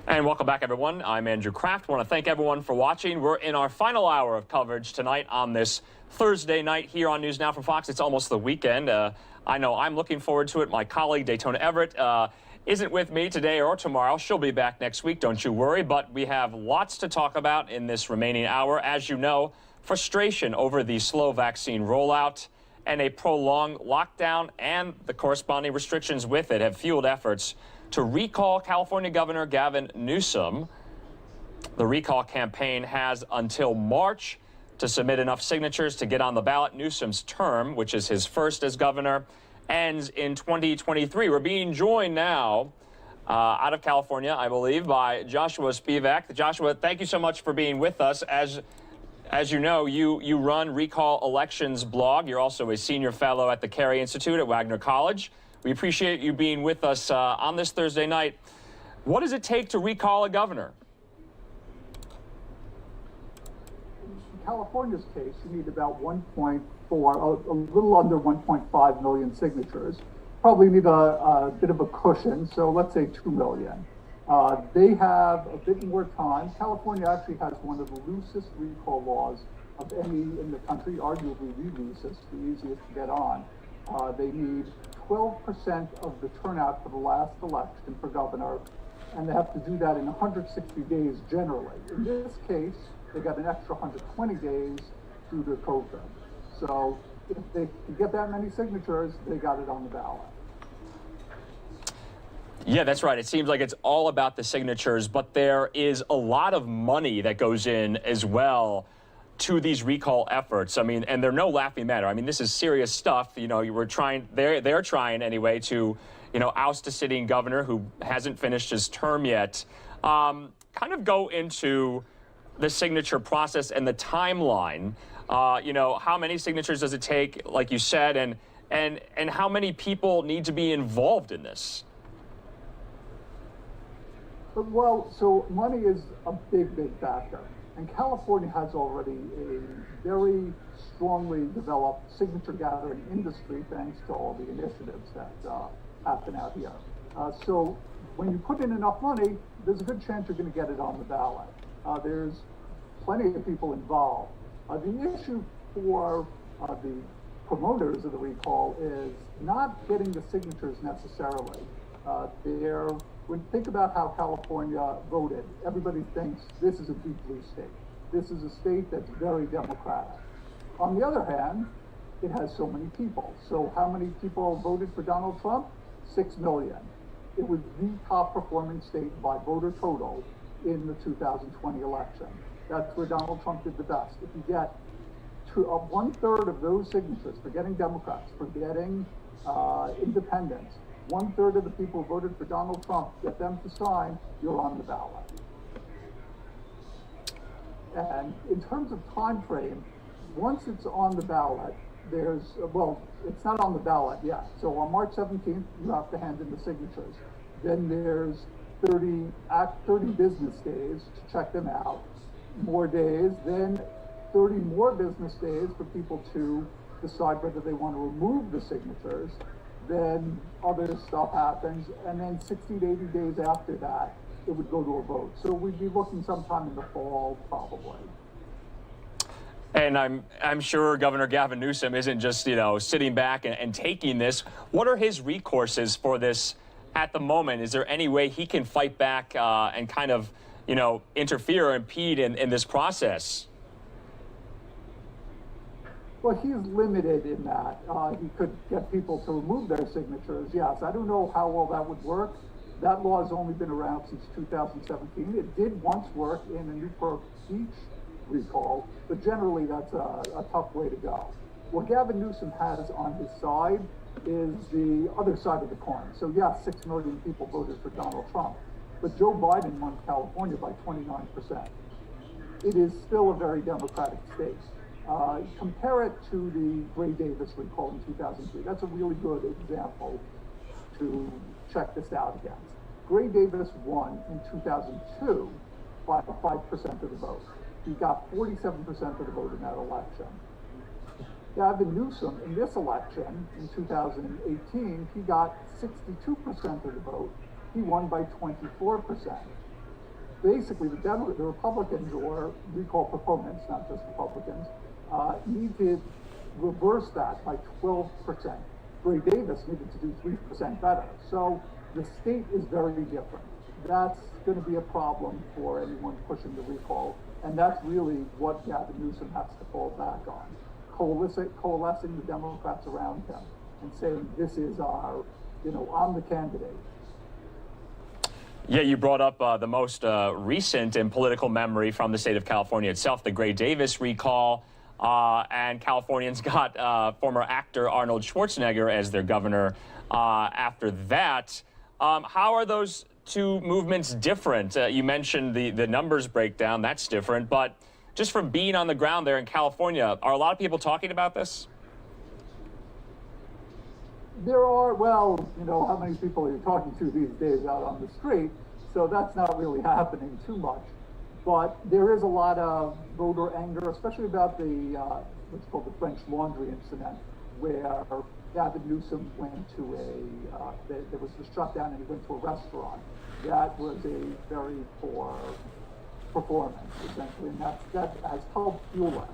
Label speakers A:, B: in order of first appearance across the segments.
A: And welcome back, everyone. I'm Andrew Kraft. I want to thank everyone for watching. We're in our final hour of coverage tonight on this Thursday night here on NewsNOW from Fox. It's almost the weekend. I know I'm looking forward to it. My colleague, Daytona Everett, isn't with me today or tomorrow. She'll be back next week, don't you worry. But we have lots to talk about in this remaining hour. As you know, frustration over the slow vaccine rollout and a prolonged lockdown and the corresponding restrictions with it have fueled efforts to recall California Governor Gavin Newsom. The recall campaign has until March to submit enough signatures to get on the ballot. Newsom's term, which is his first as governor, ends in 2023. We're being joined now out of California, I believe, by Joshua Spivak. Joshua, thank you so much for being with us. As you know, you run Recall Elections blog. You're also a senior fellow at the Carey Institute at Wagner College. We appreciate you being with us on this Thursday night. What does it take to recall a governor?
B: In California's case, you need about 1.4, a little under 1.5 million signatures. Probably need a bit of a cushion, so let's say 2 million. They have a bit more time. California actually has one of the loosest recall laws of any in the country, arguably the loosest, the easiest to get on. They need 12% of the turnout for the last election for governor, and they have to do that in 160 days generally. In this case, they got an extra 120 days due to COVID. So if they can get that many signatures, they got it on the ballot.
A: Yeah, that's right. It seems like it's all about the signatures, but there is a lot of money that goes in as well to these recall efforts. I mean, and they're no laughing matter. I mean, this is serious stuff. You know, they're trying anyway to, oust a sitting governor who hasn't finished his term yet. Kind of go into the signature process and the timeline. How many signatures does it take, like you said, and how many people need to be involved in this?
B: Well, so money is a big, big factor. And California has already a very strongly developed signature gathering industry thanks to all the initiatives that happen out here. So when you put in enough money, there's a good chance you're going to get it on the ballot. There's plenty of people involved. The issue for the promoters of the recall is not getting the signatures necessarily. Think about how California voted. Everybody thinks this is a deep blue state. This is a state that's very democratic. On the other hand, it has so many people. So how many people voted for Donald Trump? 6 million. It was the top performing state by voter total in the 2020 election. That's where Donald Trump did the best. If you get 1/3 of those signatures for getting Democrats, for getting independents, 1/3 of the people who voted for Donald Trump, get them to sign, you're on the ballot. And in terms of time frame, once it's on the ballot, it's not on the ballot yet. So on March 17th, you have to hand in the signatures. Then there's 30 business days to check them out, more days, then 30 more business days for people to decide whether they want to remove the signatures. Then other stuff happens, and then 60 to 80 days after that, it would go to a vote. So we'd be looking sometime in the fall, probably.
A: And I'm sure Governor Gavin Newsom isn't just, sitting back and taking this. What are his recourses for this at the moment? Is there any way he can fight back and kind of, interfere or impede in this process?
B: Well, he's limited in that. He could get people to remove their signatures, yes. I don't know how well that would work. That law has only been around since 2017. It did once work in a Newport Beach recall, but generally that's a tough way to go. What Gavin Newsom has on his side is the other side of the coin. So yes, 6 million people voted for Donald Trump, but Joe Biden won California by 29%. It is still a very democratic state. Compare it to the Gray Davis recall in 2003. That's a really good example to check this out against. Gray Davis won in 2002 by 5% of the vote. He got 47% of the vote in that election. Gavin Newsom in this election in 2018, he got 62% of the vote. He won by 24%. basically the Republicans, or recall proponents, not just Republicans, need to reverse that by 12%. Gray Davis needed to do 3% better. So the state is very different. That's going to be a problem for anyone pushing the recall. And that's really what Gavin Newsom has to fall back on. Coalescing the Democrats around him and saying, this is our, I'm the candidate.
A: Yeah, you brought up the most recent in political memory from the state of California itself, the Gray Davis recall. And Californians got former actor Arnold Schwarzenegger as their governor after that. How are those two movements different? You mentioned the numbers breakdown. That's different. But just from being on the ground there in California, are a lot of people talking about this?
B: There are, well, how many people are you talking to these days out on the street? So that's not really happening too much. But there is a lot of voter anger, especially about the what's called the French Laundry incident, where Gavin Newsom went to there was a shutdown and he went to a restaurant. That was a very poor performance, essentially, and that has helped fuel it.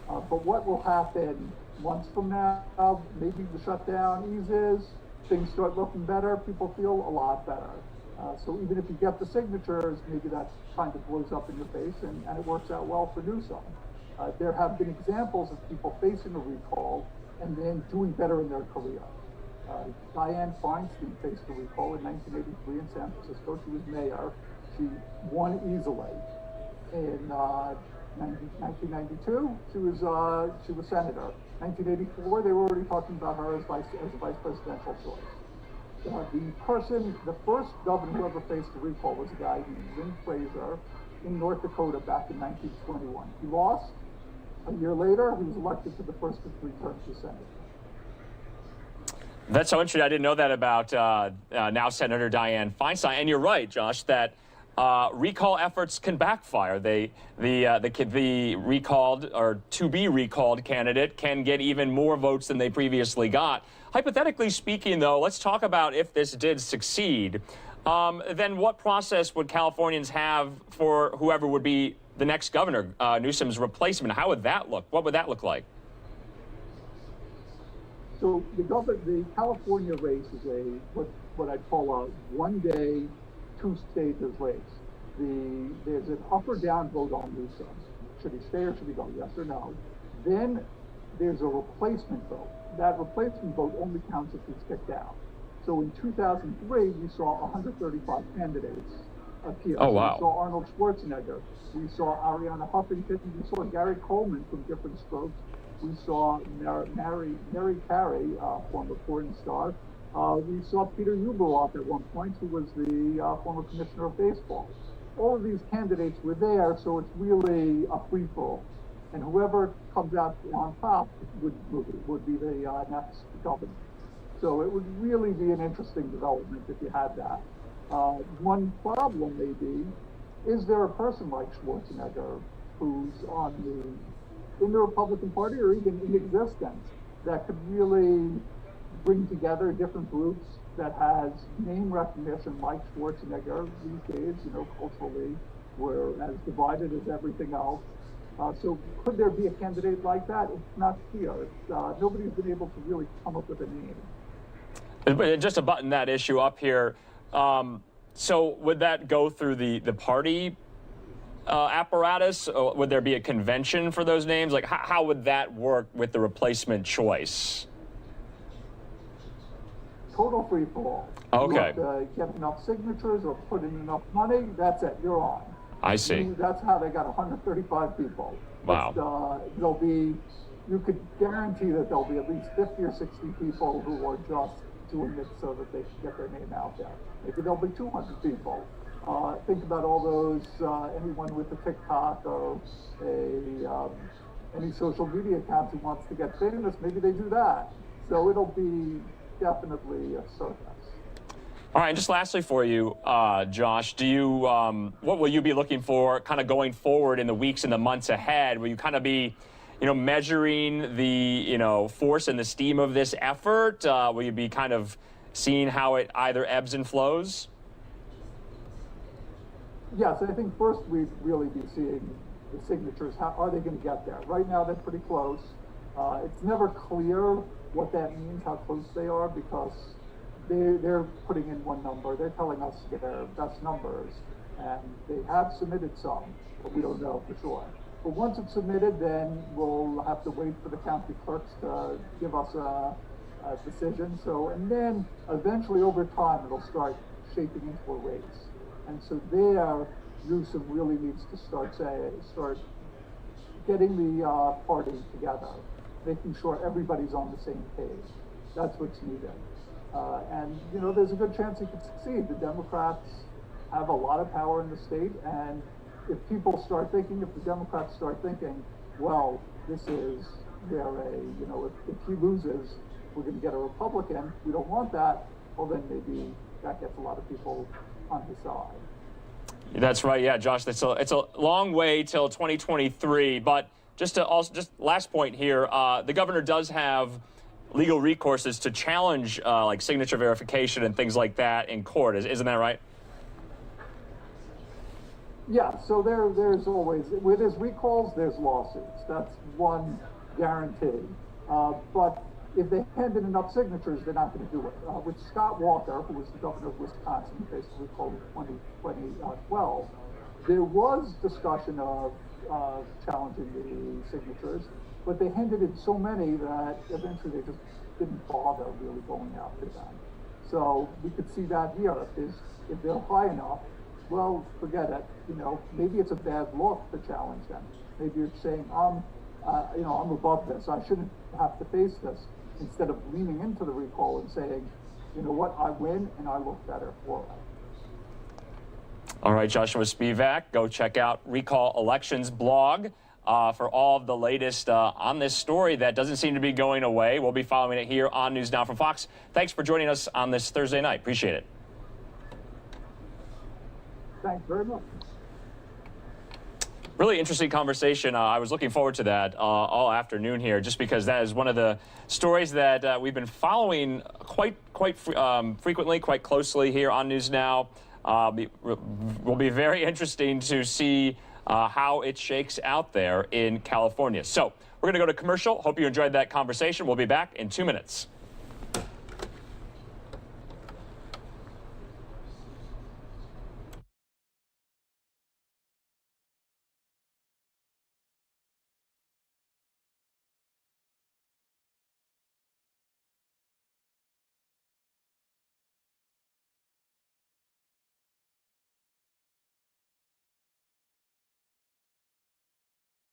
B: But what will happen months from now, maybe the shutdown eases, things start looking better, people feel a lot better. So even if you get the signatures, maybe that kind of blows up in your face and it works out well for Newsom. There have been examples of people facing a recall and then doing better in their career. Dianne Feinstein faced a recall in 1983 in San Francisco. She was mayor. She won easily. In 1992, she was senator. 1984, they were already talking about her as a vice presidential choice. The first governor who ever faced a recall was a guy named Lynn Fraser in North Dakota back in 1921. He lost. A year later, he was elected to the first of 3 terms as senator.
A: That's so interesting. I didn't know that about now Senator Dianne Feinstein. And you're right, Josh, that recall efforts can backfire. The recalled or to be recalled candidate can get even more votes than they previously got. Hypothetically speaking, though, let's talk about if this did succeed. Then what process would Californians have for whoever would be the next governor, Newsom's replacement? How would that look? What would that look like?
B: So the California race is what I'd call a one-day, 2 stages race. There's an up or down vote on Newsom. Should he stay or should he go? Yes or no? Then there's a replacement vote. That replacement vote only counts if he's kicked out. So in 2003, we saw 135 candidates appear.
A: Oh, wow.
B: We saw Arnold Schwarzenegger. We saw Ariana Huffington. We saw Gary Coleman from Different Strokes. We saw Mary Carey, former porn star. We saw Peter Uberoff at one point, who was the former commissioner of baseball. All of these candidates were there, so it's really a free-for-all. And whoever comes out on top would be the next governor. So it would really be an interesting development if you had that. One problem may be, is there a person like Schwarzenegger who's in the Republican Party or even in existence that could really bring together different groups that has name recognition like Schwarzenegger these days, culturally, we're as divided as everything else. So could there be a candidate like that? It's not clear. Nobody's been able to really come up with a name.
A: Just to button that issue up here, so would that go through the party apparatus? Or would there be a convention for those names? Like, how would that work with the replacement choice?
B: Total free for all.
A: Okay.
B: You have to get enough signatures or put in enough money, that's it, you're on.
A: I see.
B: That's how they got 135 people.
A: Wow.
B: You could guarantee that there'll be at least 50 or 60 people who are just doing it so that they can get their name out there. Maybe there'll be 200 people. Think about all those, anyone with a TikTok or any social media account who wants to get famous, maybe they do that. So it'll be definitely a circus.
A: All right, and just lastly for you, Josh, what will you be looking for kind of going forward in the weeks and the months ahead? Will you kind of be, measuring the, force and the steam of this effort? Will you be kind of seeing how it either ebbs and flows?
B: Yes, I think first we'd really be seeing the signatures. How are they going to get there? Right now, they're pretty close. It's never clear what that means, how close they are, because they're putting in one number. They're telling us their best numbers, and they have submitted some, but we don't know for sure. But once it's submitted, then we'll have to wait for the county clerks to give us a decision. So, and then eventually over time, it'll start shaping into a race. And so there, Newsom really needs to start getting the party together, making sure everybody's on the same page. That's what's needed. And, you know, there's a good chance he could succeed. The Democrats have a lot of power in the state, and if people start thinking, if the Democrats start thinking, well, this is where if he loses, we're going to get a Republican, we don't want that, well, then maybe that gets a lot of people on his side.
A: That's right. Yeah, Josh, it's a long way till 2023. But just last point here, the governor does have legal recourses to challenge like signature verification and things like that in court. Isn't that right?
B: Yeah. So there's always, where there's recalls, there's lawsuits. That's one guarantee. But if they hand in enough signatures, they're not going to do it. With Scott Walker, who was the governor of Wisconsin, basically called in 2012, there was discussion of challenging the signatures, but they handed in so many that eventually they just didn't bother really going after them. So we could see that here. If they're high enough, well, forget it. You know, maybe it's a bad look to challenge them. Maybe you're saying, I'm above this. I shouldn't have to face this. Instead of leaning into the recall and saying, you know what, I win and I look better for it.
A: All right, Joshua Spivak, go check out Recall Elections blog for all of the latest on this story that doesn't seem to be going away. We'll be following it here on News Now from Fox. Thanks for joining us on this Thursday night. Appreciate it.
B: Thanks very much.
A: Really interesting conversation. I was looking forward to that all afternoon here, just because that is one of the stories that we've been following quite frequently, quite closely here on News Now. Will be very interesting to see how it shakes out there in California. So we're going to go to commercial. Hope you enjoyed that conversation. We'll be back in 2 minutes.